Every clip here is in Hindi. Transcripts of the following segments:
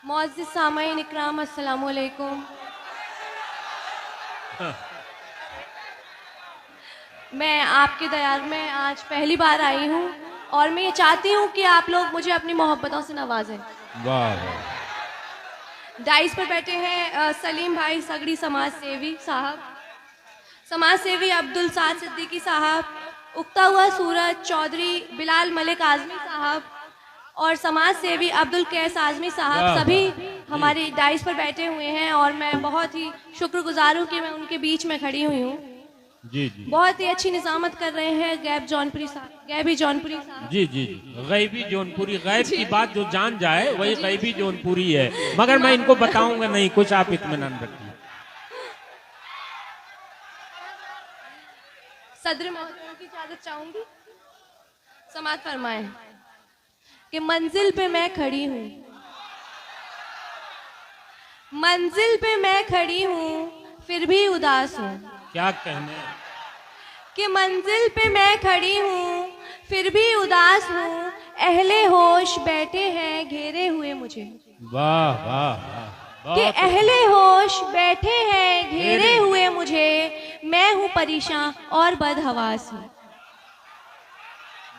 मुअज़्ज़िज़ सामाईन इकराम अस्सलामु अलैकुम। मैं आपके दयार में आज पहली बार आई हूँ और मैं ये चाहती हूँ कि आप लोग मुझे अपनी मोहब्बतों से नवाजें। वाह वाह। डाइस पर बैठे हैं सलीम भाई सगड़ी समाज सेवी साहब, समाज सेवी अब्दुल साद सिद्दीकी साहब, उगता हुआ सूरज चौधरी बिलाल मलिक आज़मी साहब और समाज सेवी अब्दुल कैस आज़मी साहब, वाह, सभी वाह। हमारी डाइस पर बैठे हुए हैं और मैं बहुत ही शुक्रगुजार हूँ कि मैं उनके बीच में खड़ी हुई हूँ। जी जी बहुत ही अच्छी निज़ामत कर रहे हैं गैबी जौनपुरी साहब। जी जी जी। गैबी जौनपुरी, गैब जी। की बात जो जान जाए वही जी। गैबी जौनपुरी है, मगर मैं इनको बताऊंगा नहीं, कुछ आप इत्मीनान रखिए। सदर महोदय की इजाजत चाहूंगी। समात फरमाए कि मंजिल पे मैं खड़ी हूँ, मंजिल पे मैं खड़ी हूँ फिर भी उदास हूँ। क्या कहने। कि मंजिल पे मैं खड़ी हूँ फिर भी उदास हूँ, अहले होश बैठे हैं घेरे हुए मुझे। वाह वाह वाह। कि बहुत अहले होश बैठे हैं घेरे घेरे। हुए मुझे, मैं हूँ परेशान और बदहवास हूँ।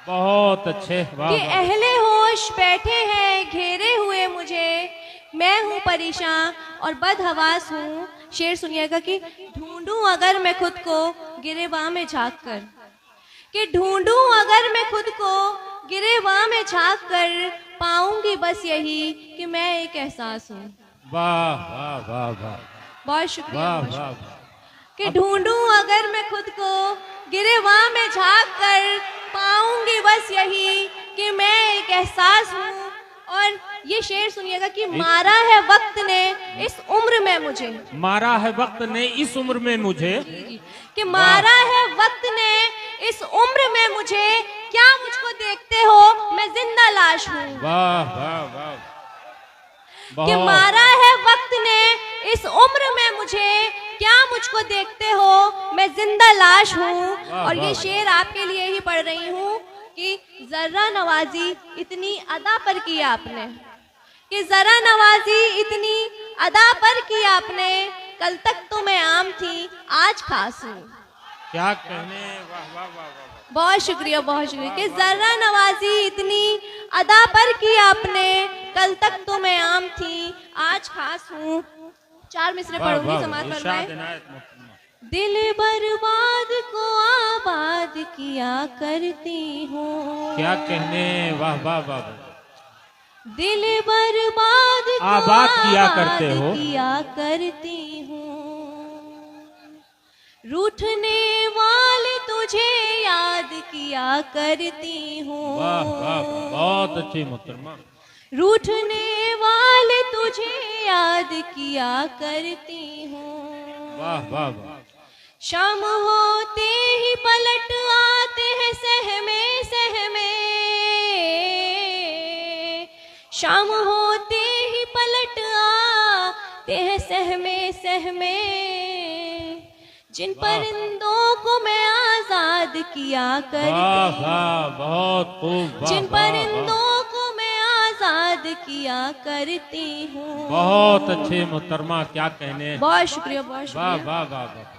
बहुत अच्छे। वाह कि वाह। अहले होश बैठे हैं घेरे हुए मुझे, मैं हूँ परेशान और बदहवास हूँ। शेर सुनिएगा कि ढूंढूं अगर मैं खुद को गिरेबान में झांक कर, कि ढूंढूं अगर मैं खुद को गिरेबान में झांक कर, पाऊंगी बस यही कि मैं एक एहसास हूँ। वाह वाह वाह वाह। बहुत शुक्रिया, वाह बहुत वाह शुक्रिया। वाह। कि अब ढूंढूं अगर मैं खुद को गिरेबान में झांक कर, पाऊंगी बस यही कि मैं एक एहसास हूँ। और ये शेर सुनिएगा कि मारा है वक्त ने इस उम्र में मुझे, मारा है वक्त ने इस उम्र में मुझे। जी जी, कि वाह। मारा है वक्त ने इस उम्र में मुझे, क्या मुझको देखते हो मैं जिंदा लाश हूँ। वाह वाह वाह। कि बहुत। मारा है वक्त ने इस उम्र में मुझे, क्या मुझको देखते हो मैं जिंदा लाश हूँ। वाह, और ये वाह। शेर आपके लिए ही पढ़ रही हूँ कि जर्रा नवाजी इतनी अदा पर की आपने, कि जरा नवाजी इतनी अदा पर की आपने, कल तक तो मैं आम थी आज खास हूँ। क्या कहने। वाह वाह वाह वाह। बहुत शुक्रिया, बहुत शुक्रिया। कि जर्रा नवाजी इतनी अदा पर की आपने, कल तक तो मैं आम थी आज खास हूँ। 4 मिसरे वाह पढ़ूंगी, वाह। समात फरमाए। इरशाद इनायत मोहतरमा। दिल बर्बाद को आबाद किया करती हूँ, क्या कहने। वाह वाह वाह वाह। दिल बर्बाद को आबाद किया करते हो। किया करती हूँ, रूठने वाले तुझे याद किया करती हूँ। वाह वाह। बहुत अच्छी मोहतरमा। रूठने वाले तुझे याद किया करती हूँ। वाह वाह वाह। शाम होते ही पलट आते हैं सहमे सहमे, शाम होते ही पलट आते हैं सहमे सहमे, जिन परिंदों को मैं आजाद किया करती, वाह वाह। बहुत खूब। वाह जिन वाह वाह। परिंदों को मैं आजाद किया करती हूँ। बहुत अच्छे मोहतरमा। क्या कहने। बहुत शुक्रिया, बहुत वाह शुक्रिया। वाह वाह वाह।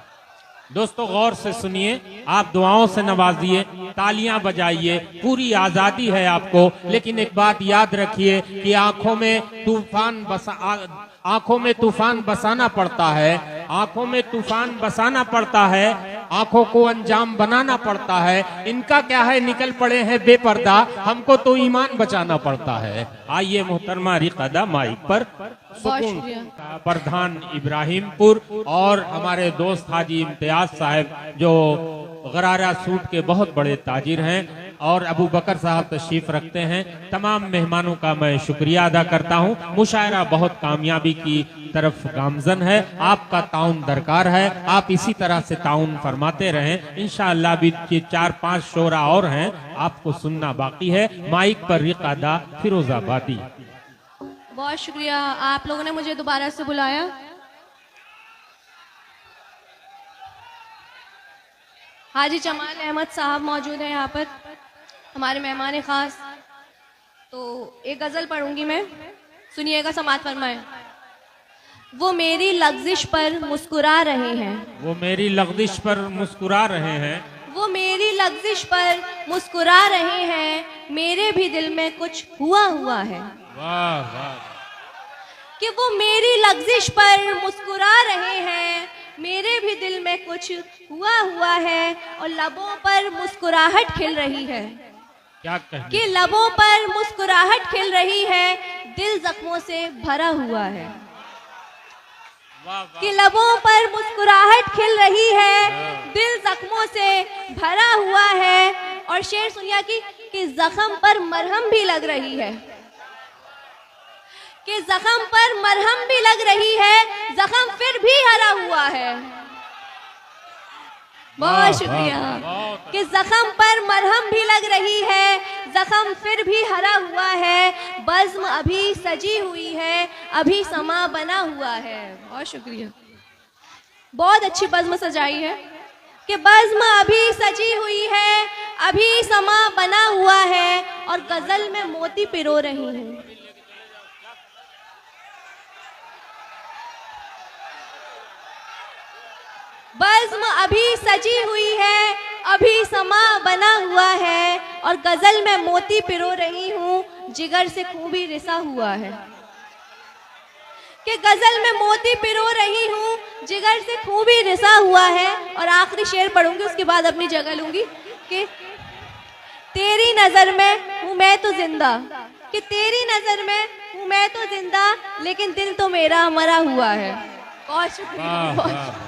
दोस्तों गौर से सुनिए, आप दुआओं से नवाजिए, तालियां बजाइए, पूरी आजादी है आपको, लेकिन एक बात याद रखिए कि आंखों में तूफान बसाना पड़ता है, आंखों में तूफान बसाना पड़ता है, आंखों को अंजाम बनाना पड़ता है। इनका क्या है, निकल पड़े हैं बेपर्दा, हमको तो ईमान बचाना पड़ता है। आइए मोहतरमा रिकादा माइक पर। सुकून का प्रधान इब्राहिमपुर और हमारे दोस्त हाजी इम्तियाज साहब जो गरारा सूट के बहुत बड़े ताजिर हैं, और अबू बकर साहब तशरीफ रखते हैं। तमाम मेहमानों का मैं शुक्रिया अदा करता हूं। मुशायरा बहुत कामयाबी की तरफ गामजन है, आपका ताउन दरकार है, आप इसी तरह से ताउन फरमाते रहें। इंशाअल्लाह भी 4-5 शोरा और हैं, आपको सुनना बाकी है। माइक पर रिकादा फिरोजाबादी। बहुत शुक्रिया, आप लोगों ने मुझे दोबारा से बुलाया। हाजी जमाल अहमद साहब मौजूद हैं यहाँ पर, हमारे मेहमान खास। तो एक गज़ल पढ़ूंगी मैं। सुनिएगा, समाज फरमाए। वो मेरी लग्जिश पर मुस्कुरा रहे हैं, वो मेरी लग्जिश पर मुस्कुरा रहे हैं, वो मेरी लग्जिश पर मुस्कुरा रहे हैं, मेरे भी दिल में कुछ हुआ हुआ है। वाह वाह। कि वो मेरी लग्जिश पर मुस्कुरा रहे हैं, मेरे भी दिल में कुछ हुआ हुआ है, और लबों पर मुस्कुराहट खिल रही है। क्या कहने, कि लबों पर मुस्कुराहट खिल रही है, दिल जख्मों से भरा हुआ है। वाह वाह। कि लबों पर मुस्कुराहट खिल रही है, दिल जख्मों से भरा हुआ है। और शेर सुनिया कि जख्म पर मरहम भी लग रही है, कि जख्म पर मरहम भी लग रही है, जख्म फिर भी हरा हुआ है। बहुत शुक्रिया। कि जख्म पर मरहम भी लग रही है, जख्म फिर भी हरा हुआ है, बज़्म अभी सजी हुई है, अभी समा बना हुआ है। बहुत शुक्रिया। बहुत अच्छी बज़्म सजाई है कि बज़्म अभी सजी हुई है, अभी समा बना हुआ है, और गजल में मोती पिरो रही हूँ। बज़्म अभी सजी हुई है, अभी समा बना हुआ है, और गजल में मोती पिरो रही हूँ, जिगर से खून भी रिसा हुआ है। कि गजल में मोती पिरो रही हूँ, जिगर से खून भी रिसा हुआ है। और आखिरी शेर पढ़ूंगी, उसके बाद अपनी जगह लूंगी। कि तेरी नजर में हूँ मैं तो जिंदा, कि तेरी नजर में हूँ मैं तो जिंदा, लेकिन दिल तो मेरा मरा हुआ है। बहुत शुक्रिया।